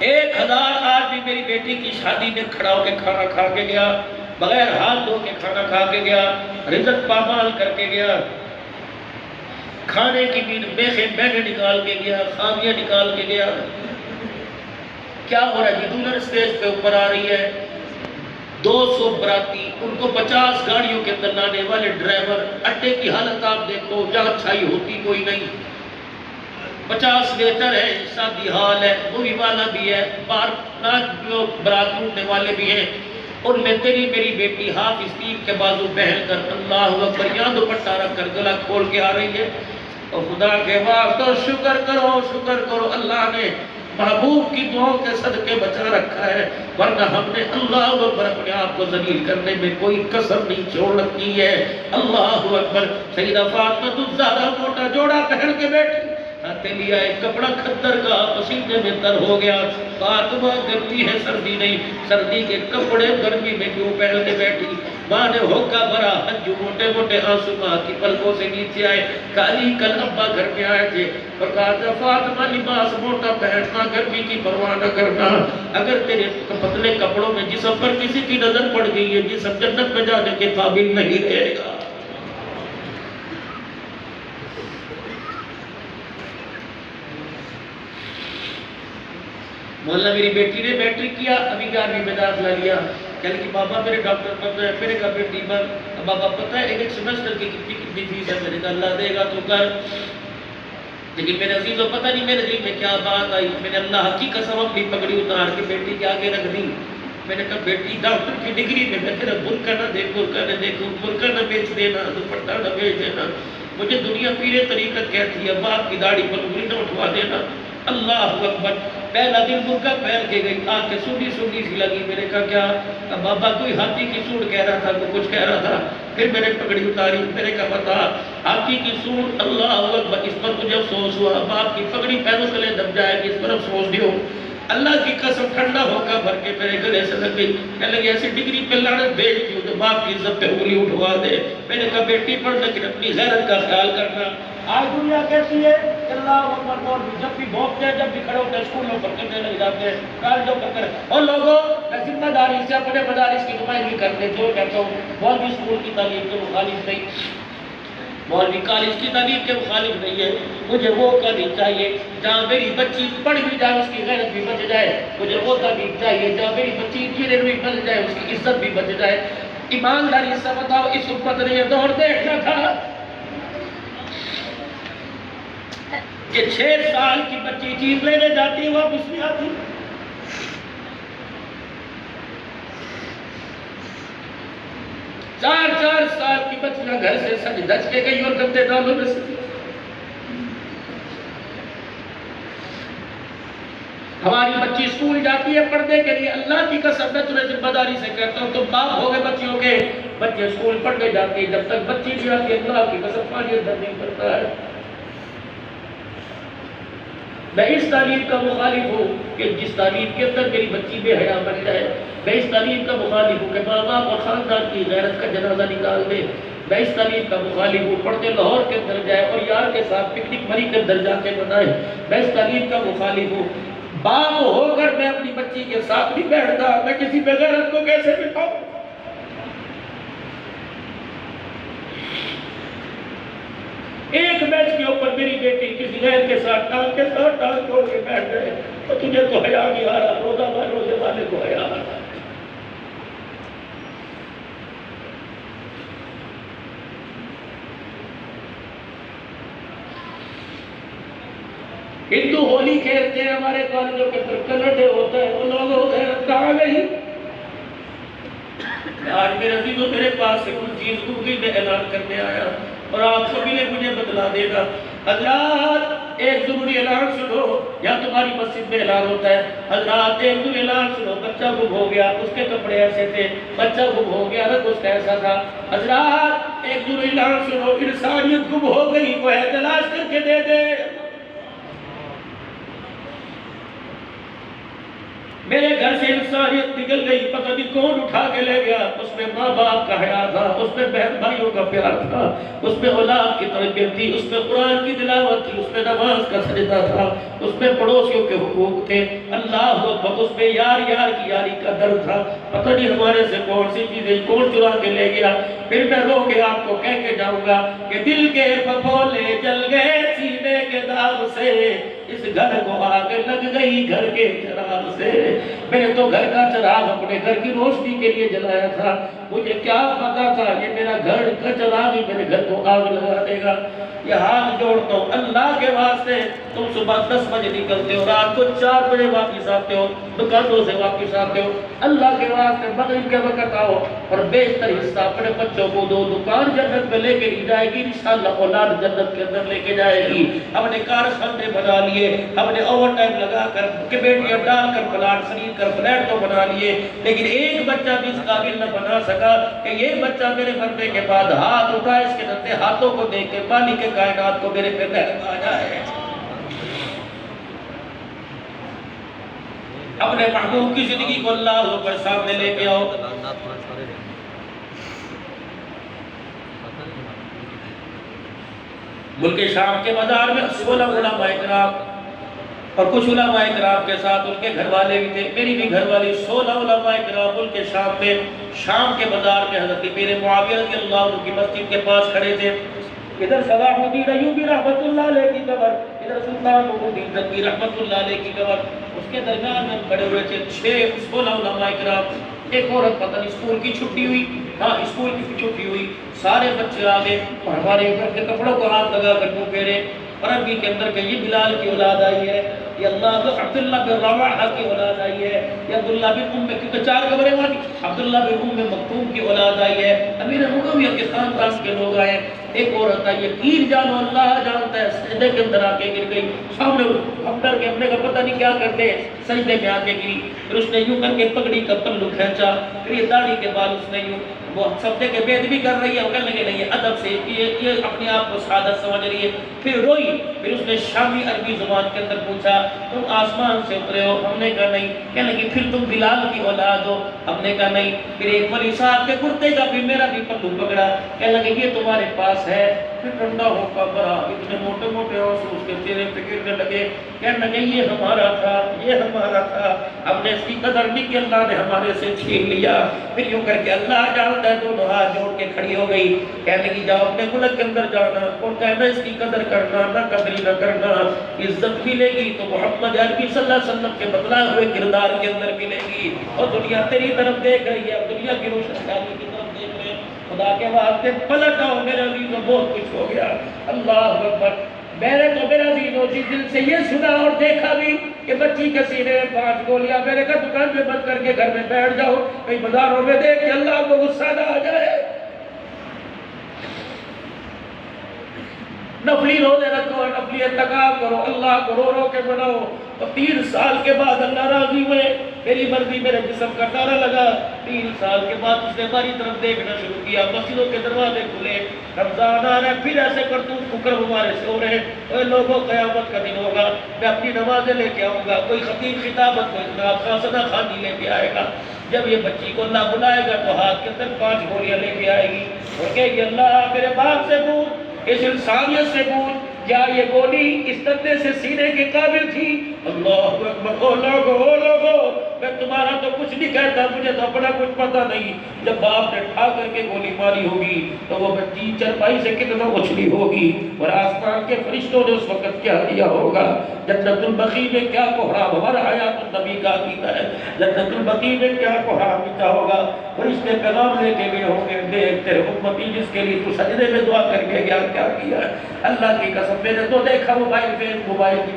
1000 آدمی میری بیٹی کی شادی میں کھڑا ہو کے کھانا کھا کے گیا، بغیر ہاتھ دھو کے کھانا کھا کے گیا، رزق پامال کر کے گیا، کھانے کی میخیں میگے نکال کے گیا، خامیاں نکال کے گیا۔ کیا ہو رہا ہے؟ دولر اسٹیج پہ اوپر آ رہی ہے، 200 براتی، ان کو 50 گاڑیوں کے اندر لانے والے ڈرائیور، اڈے کی حالت آپ دیکھو، جہاں چھائی ہوتی کوئی نہیں، 50 ویٹر ہے، شادی حال ہے، مووی والا بھی ہے، برات لوٹنے والے بھی ہیں، ان میں تیری میری بیٹی حافظ تیر کے بازو پہن کر اللہ اکبر یہاں دوپٹہ رکھ کر گلا کھول کے آ رہی ہے۔ اور خدا کے واسطے شکر کرو اللہ نے محبوب کی دعاؤں کے صدقے بچا رکھا ہے، ورنہ ہم نے اللہ اکبر اپنے آپ کو ذلیل کرنے میں کوئی کسر نہیں چھوڑ رکھی ہے۔ اللہ اکبر۔ سیدہ فاطمہ الزہرا موٹا جوڑا پہن کے بیٹھی، ہاتھ لیا ایک کپڑا کھدر کا، پسینے میں تر ہو گیا۔ فاطمہ گرمی ہے سردی نہیں، سردی کے کپڑے گرمی میں کیوں پہن کے بیٹھی؟ ماں نے ہوکا بھرا، ہنجو موٹے موٹے آنسو ماں کی پلکوں سے نیچے آئے۔ کالی کل ابا گھر میں آئے تھے اور کہا تھا فاطمہ لباس موٹا پہننا، گرمی کی پرواہ نہ کرنا، اگر تیرے پتلے کپڑوں میں جسم پر کسی کی نظر پڑ گئی ہے، جسم جنت میں جانے کے قابل نہیں رہے گا۔ مولا میری بیٹی نے میٹرک کیا، ابھی 11ویں میں داخلہ لیا، کہنے کی بابا میرے ڈاکٹر پتہ ہے، میرے کہا بیٹی بن، بابا پتہ ہے ایک سیمسٹر کی کتنی فیس ہے؟ میں نے کہا اللہ دے گا تو کر۔ لیکن میرے عزیزوں پتہ نہیں میرے دل میں کیا بات آئی، میں نے اللہ کی قسم اپنی پگڑی اتار کے بیٹی کے آگے رکھ دی۔ میں نے کہا بیٹی ڈاکٹر کی ڈگری میں میں تیرا برقع نہ دیکھوں، برقع نہ دیکھوں، برقع نہ بیچ دینا، دوپٹہ نہ بیچ دینا، مجھے دنیا پیر طریقت کہتی ہے باپ کی داڑھی پر انگلی نہ اٹھوا دینا۔ اللہ اکبر۔ پہلا دن برقع پہن کے گئی، آ کے سونی سی لگی، میں نے کہا کیا؟ بابا کوئی ہاتھی کی سوڑ کہہ رہا تھا، کوئی کچھ کہہ رہا تھا، پھر میں نے پگڑی اتاری، میں نے کہا بتا ہاتھی کی سوڑ، اللہ اکبر، اس پر مجھے افسوس ہوا، باپ کی پگڑی پیروں تلے دب جائے گی، اس پر افسوس نہیں ہو۔ اللہ کی قسم ٹھنڈا ہو کر بھر کے میرے گلے سے لگ گئی، کہنے لگی ایسی ڈگری پہ لعنت بھیج دیوں تو باپ کی عزت پہ انگلی اٹھوا دے۔ میں نے کہا بیٹی پڑھ لیکن اپنی غیرت کا خیال کرنا۔ آج دنیا کیسی ہے؟ اللہ اکبر، اور جب بھی بھوکتے ہیں، جب بھی کھڑے ہوتے ہیں، اسکولوں پر کرنے لگ جاتے ہیں، کالجوں پر کرنے۔ اور لوگوں میں ذمہ داری سے اپنے مدارس کی نمائندگی کرتے جو کہتا ہوں، مولوی اسکول کی تعلیم کے مخالف نہیں، مولوی کالج کی تعلیم کے مخالف نہیں ہے، مجھے وہ تعلیم چاہیے جہاں میری بچی پڑھ بھی جائے، اس کی غیرت بھی بچ جائے، مجھے وہ تعلیم چاہیے جہاں میری بچی انجینئر بھی بن جائے، اس کی عزت بھی بچ جائے۔ ایمانداری سے بتاؤ، اس امت نے یہ دور دیکھنا تھا کہ 6 سال کی بچی چیز لینے جاتی ہے واپس نہیں آتی؟ 4 سال کی بچیاں گھر سے سج دھج کے گئی اور گندے نالوں میں سے۔ ہماری بچی اسکول جاتی ہے پڑھنے کے لیے، اللہ کی قسم میں تمہیں ذمہ داری سے کہتا ہوں، تم باپ ہو گئے بچیوں کے، بچے اسکول پڑھنے جاتی ہے، جب تک بچی نہیں آتی اللہ کی قسم پانی اندر نہیں پڑتا ہے۔ میں اس تعلیم کا مخالف ہوں کہ جس تعلیم کے اندر میری بچی بے حیا بن جائے، میں اس تعلیم کا مخالف ہوں کہ ماں باپ اور خاندان کی غیرت کا جنازہ نکال دے، میں اس تعلیم کا مخالف ہوں پڑھتے لاہور کے اندر جائے اور یار کے ساتھ پکنک مری کے اندر جا کے منائے، میں اس تعلیم کا مخالف ہوں۔ باپ ہو کر میں اپنی بچی کے ساتھ نہیں بیٹھتا، میں کسی بے غیرت کو کیسے بٹھاؤں؟ ایک میچ کے اوپر میری بیٹی کسی غیر کے ساتھ ٹانگ چھوڑ کے بیٹھ گئے تو تجھے تو حیا نہیں آ رہا، روزے والے کو حیا آ رہا۔ ہندو ہولی کھیلتے ہیں، ہمارے کالجوں کے اندر کلر ڈے ہوتا ہے، وہ لوگوں غیرت کہاں گئی؟ آج میرے عزیزوں میرے پاس سے کچھ چیز گئی، میں اعلان کرنے آیا اور آپ سبھی نے مجھے بدلا دے گا۔ حضرات ایک ضروری اعلان سنو، یا تمہاری مسجد میں اعلان ہوتا ہے، حضرات ایک ضروری اعلان سنو، بچہ گم ہو گیا، اس کے کپڑے ایسے تھے، بچہ گم ہو گیا، رنگ اس کا ایسا تھا۔ حضرات ایک ضروری اعلان سنو، انسانیت گم ہو گئی، وہ ہے تلاش کر کے دے دے۔ میرے گھر سے انسانیت نکل گئی، پتہ نہیں کون اٹھا کے لے گیا۔ اس میں ماں باپ کا حیا تھا، اس میں بہن بھائیوں کا پیار تھا، اس میں اولاد کی تربیت تھی، اس میں قرآن کی تلاوت تھی، اس میں نماز کا سجدہ تھا، اس میں پڑوسیوں کے حقوق تھے، اللہ اکبر، اس میں یار یار کی یاری کا درد تھا۔ پتہ نہیں ہمارے سے کون سی چیزیں کون چرا کے لے گیا۔ پھر میں رو کے آپ کو کہہ کے جاؤں گا کہ دل کے پھپھولے جل گئے سینے کے داغ سے، اس گھر کو آگ لگ گئی گھر کے چراغ سے۔ میں نے تو گھر کا چراغ اپنے گھر کی روشنی کے لیے جلایا تھا، مجھے کیا پتا تھا یہ میرا گھر کا چراغ ہی میرے گھر کو آگ لگا دے گا۔ یہ ہاتھ جوڑتا ہوں اللہ کے واسطے، تم صبح 10 بجے نکلتے ہو، رات کو 4 بجے واپس آتے ہو، دکانوں سے واپس آتے ہو، اللہ کے واسطے مغرب کے وقت آؤ اور بیشتر حصہ اپنے بچوں کو دو۔ دکان جنت میں لے کے نہیں جائے گی انشاءاللہ، اولاد جنت کے اندر لے کے جائے گی۔ ہم نے کارخانے بنا لیے، ہم نے اوور ٹائم لگا کر کمیٹیاں ڈال کر پلاٹ خرید کر فلیٹ تو بنا لیے، لیکن ایک بچہ بھی اس قابل نہ بنا سکا کہ یہ بچہ میرے مرنے کے بعد ہاتھ اٹھائے، اس کے نتے ہاتھوں کو دیکھ کے مالک کائنات کو میرے پہ رحم آ جائے۔ اپنے محبوب کی زندگی کو اللہ پر سامنے لے کے آؤ۔ ملک شام کے مدار میں 16 علماء کرام اور کچھ علماء کرام کے ساتھ ان کے گھر والے بھی تھے، میری بھی گھر والی، 16 علماء کرام ملک شام میں، شام کے مدار میں حضرت پیر معاویہ رضی اللہ عنہ کی مسجد کے پاس کھڑے تھے۔ ادھر صلاح الدین ایوبی رحمت اللہ علیہ کی قبر، ادھر سلطان نور الدین تقی رحمت اللہ علیہ کی قبر، اس کے درمیان میں کھڑے ہوئے تھے 16 علماء کرام۔ ایک عورت پتہ نہیں اسکول کی چھٹی ہوئی، ہاں اسکول کی چھٹی ہوئی، سارے بچے آگے اور ہمارے گھر کے کپڑوں کو ہاتھ لگا کر منہ پھیرے، عربی کے اندر کہ یہ بلال کی اولاد آئی ہے، یہ عبداللہ بن رواحہ کی اولاد آئی ہے، یہ عبداللہ بن کیونکہ 4 قبریں وہاں تھی، عبداللہ بن مکتوم کی اولاد آئی ہے، امیر معاویہ کے خاندان کے لوگ آئے۔ ایک عورت آئی، یقین جانو اللہ جانتا ہے، سجدے کے اندر آ کے گر گئی، سامنے ہم ڈر کے اپنے کا پتہ نہیں کیا کرتے، سجدے میں آ کے گری، پھر اس نے یوں کر کے پگڑی کا پلو کھینچا، پھر یہ داڑھی کے بعد اس نے یوں، وہ سجدے کے بیت بھی کر رہی ہے، وہ کہنے لگے نہیں ادب سے، یہ اپنے آپ کو سعادت سمجھ رہی ہے، پھر روئی، پھر اس نے شامی عربی زبان کے اندر پوچھا تم آسمان سے اترے ہو؟ ہم نے کہا نہیں، کہنے لگی پھر تم بلال کی اولاد ہو؟ ہم نے کہا نہیں، پھر ایک ولی صاحب کے کرتے کا بھی میرا بھی پلو پکڑا، کہنے لگے یہ تمہارے پاس ہے، پھر ٹھنڈا ہو کر برا، اتنے موٹے موٹے آنسو اس کے چہرے پہ گرنے لگے، کہنے لگے یہ ہمارا تھا، یہ ہمارا تھا، ہم نے اس کی قدر نہیں کہ اللہ نے ہمارے سے چھین لیا۔ پھر یوں کر کے اللہ جانتا ہے، دونوں ہاتھ جوڑ کے کھڑی ہو گئی، کہنے لگی جاؤ اپنے ملک کے اندر جانا اور کہنا اس کی قدر کرنا، نہ قدری نہ کرنا، عزت ملے گی تو محمد عربی صلی اللہ علیہ وسلم کے بتلائے ہوئے کردار کے اندر ملے گی، اور دنیا تیری طرف دیکھ رہی ہے، اب دنیا کی روشنی کی طرف دیکھ رہے ہیں، خدا کے واسطے پلٹ آؤ میرے عزیزو، بہت کچھ ہو گیا۔ اللہ اکبر، میں نے تو میرا عزیزو جس دل سے یہ سنا اور دیکھا بھی کہ بچی کے سینے میں 5 گولیاں، میں نے کہا دکان میں بند کر کے گھر میں بیٹھ جاؤ، کہیں بازاروں میں دیکھ کہ اللہ کو غصہ نہ آ جائے۔ نفلی روزے رکھو، نفلی اعتکاف کرو، اللہ کو رو رو کے مناؤ، تو 3 سال کے بعد اللہ راضی ہوئے، میری مرضی میرے جسم کا نعرہ لگا۔ 3 سال کے بعد اس نے ہماری طرف دیکھنا شروع کیا، مسجدوں کے دروازے کھلے، رمضان آ رہا ہے، پھر ایسے کرتوت مکرم ہمارے سے ہو رہے ہیں، اے لوگوں قیامت کا دن ہوگا، میں اپنی نمازیں لے کے آؤں گا، کوئی خطیب خطابت کو خاصنا خانی لے کے آئے گا، جب یہ بچی کو اللہ بلائے گا تو ہاتھ کے اندر 5 گولیاں لے کے آئے گی اور کہے گی اللہ میرے باپ سے پوچھ، اس انسانیت سے پوچھ، کیا یہ گولی اس تندے سے سینے کے قابل تھی؟ اللہ اکبر، او لوگو، میں تمہارا تو کچھ نہیں کہتا، مجھے تو اپنا کچھ پتہ نہیں، جب باپ نے ٹھا کر کے گولی ماری ہوگی تو وہ بچی چرپائی سے کتنا اچھلی ہوگی، اور آسمان کے فرشتوں نے اس وقت کیا دیا ہوگا، جنت البقیع میں کیا کوہرام، ہمارا حیات النبی کا عقیدہ ہے، جنت البقیع میں کیا کوہرام مٹا ہوگا، فرشتے پیغام لے کے گئے ہوں گے، دیکھ تیرے امتی جس کے لیے تو سجدے میں دعا کر کے گیا کیا کیا ہے۔ اللہ کی قسم، میں نے تو دیکھا موبائل کی